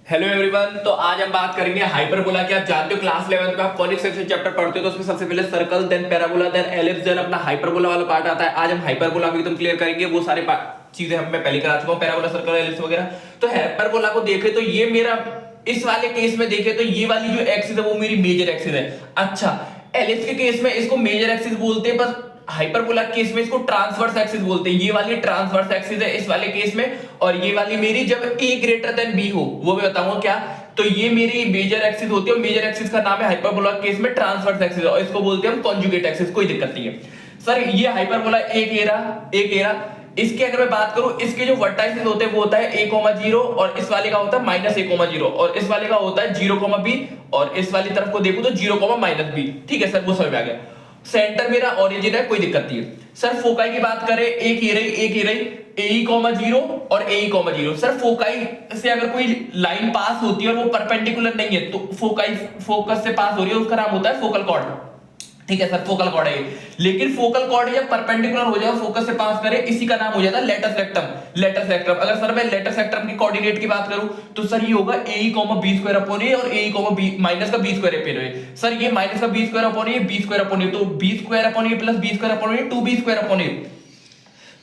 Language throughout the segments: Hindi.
Hello everyone. तो आज हम बात करेंगे हाइपरबोला की। आप जानते हो क्लास 11 में आप कॉनिक सेक्शन चैप्टर पढ़ते हो तो उसमें सबसे पहले circle, then parabola, then ellipse, then अपना हाइपरबोला वाला पार्ट आता है। आज हम हाइपरबोला को एकदम क्लियर करेंगे। वो सारे चीजें हम मैं पहले करा चुका हूं, पैराबोला, सर्कल, एलिप्स वगैरह। तो हाइपरबोला को देखे तो ये मेरा इस वाले केस में देखे तो ये वाली जो एक्सिस है वो मेरी मेजर एक्सिस है। अच्छा, एलिप्स के केस में इसको मेजर एक्सिस बोलते हैं, बस हाइपरबोला केस में इसको ट्रांसवर्स एक्सिस बोलते हैं। ये वाली ट्रांसवर्स एक्सिस है इस वाले केस में, और ये वाली मेरी जब a ग्रेटर देन b हो वो मैं बताऊंगा क्या। तो ये मेरी मेजर एक्सिस होती है और मेजर एक्सिस का नाम है हाइपरबोला केस में ट्रांसवर्स एक्सिस, और इसको बोलते हैं हम कॉन्जुगेट एक्सिस। कोई दिक्कत नहीं है सर। ये हाइपरबोला एक एरा इसके अगर मैं बात करूं, इसके जो वर्टाइसेस होते हैं वो होता है a,0 और इस वाले का होता है -a,0 और इस वाले का होता है 0,b, और इस वाली तरफ को देखूं तो 0,-b। ठीक है सर, वो समझ में आ गया। सेंटर मेरा ओरिजिन है, कोई दिक्कत नहीं है सर। फोकाई की बात करें, एक ये रही AE,0 और AE,0। सर फोकाई से अगर कोई लाइन पास होती है और वो परपेंडिकुलर नहीं है तो फोकाई फोकस से पास हो रही है, उसका नाम होता है फोकल कॉर्ड। ठीक है सर, फोकल कॉर्ड है। लेकिन फोकल कॉर्ड जब परपेंडिकुलर हो जाए, फोकस से पास करे, इसी का नाम हो जाता है लेटस रेक्टम। Latus rectum. अगर सर मैं लेटस रेक्टम की कोऑर्डिनेट की बात करूं तो सर ये होगा AE,B² और AE,B माइनस का B² सर ये माइनस का B² B² तो B² प्लस B² 2B²।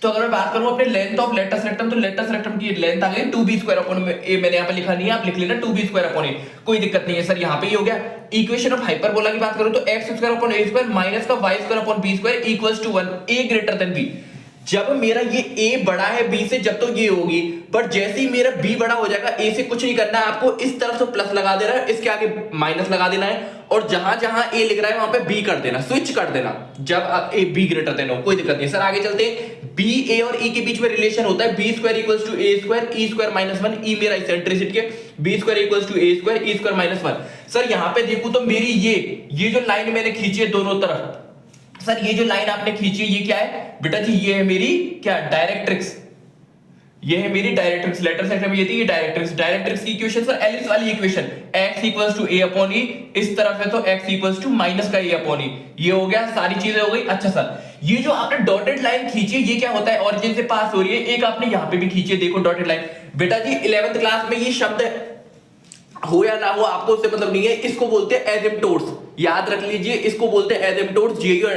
तो अगर मैं बात करूं अपने लेंथ ऑफ लेटस रेक्टम, तो लेटस रेक्टम की लेंथ आ गई 2B²। मैंने यहाँ पे लिखा नहीं है, आप लिख लेना 2B²। कोई दिक्कत नहीं है सर, यहाँ पे ही हो गया। इक्वेशन ऑफ हाइपरबोला की बात करूं तो x² माइनस का y² equals to 1, a greater than b। जब मेरा ये a बड़ा है b से जब तो ये होगी, बट जैसे ही मेरा b बड़ा हो जाएगा a से कुछ नहीं करना है आपको, इस तरफ से प्लस लगा देना है, इसके आगे माइनस लगा देना है, और जहां जहां a लिख रहा है वहां पे b कर देना, स्विच कर देना जब a b ग्रेटर देन हो। कोई दिक्कत नहीं सर, आगे चलते हैं। b a और e के बीच में रिलेशन होता है b² equals to a² e² -1। e मेरा इसेंट्रिसिटी है, b² equals to a² e² -1। Sir यहां पे देखूं तो मेरी ये जो लाइन मैंने खींची है दोनों तरफ, सर ये जो लाइन आपने खींची है ये क्या है बेटा जी? ये है मेरी क्या डायरेक्ट्रिक्स। ये है मेरी डायरेक्ट्रिक्स। लेटर सेक्टर में ये थी, ये डायरेक्ट्रिक्स। डायरेक्ट्रिक्स की इक्वेशन सर एलिप्स वाली equation, x equals to a/e। इस तरफ है तो x इक्वल्स टू माइनस का a/e। ये हो गया, सारी चीजें हो गई। अच्छा सर, ये जो आपने डॉटेड लाइन खींची है ये क्या होता है? ओरिजिन से पास हो रही है। एक आपने यहां पे भी खींची है, देखो डॉटेड लाइन। बेटा जी 11th क्लास में ये शब्द हो या ना हो आपको उससे मतलब नहीं है, इसको बोलते हैं एसिम्पटोट्स। याद रख लीजिए, इसको बोलते हैं एसिम्पटोट्स। जेईई और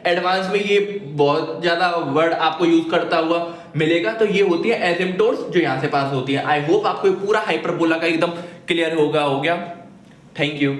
एडवांस में ये बहुत ज्यादा वर्ड आपको यूज करता हुआ मिलेगा। तो ये होती है एसिम्पटोट्स जो यहां से पास होती है। आई होप आपको पूरा हाइपरबोला का एकदम क्लियर हो गया। Thank you.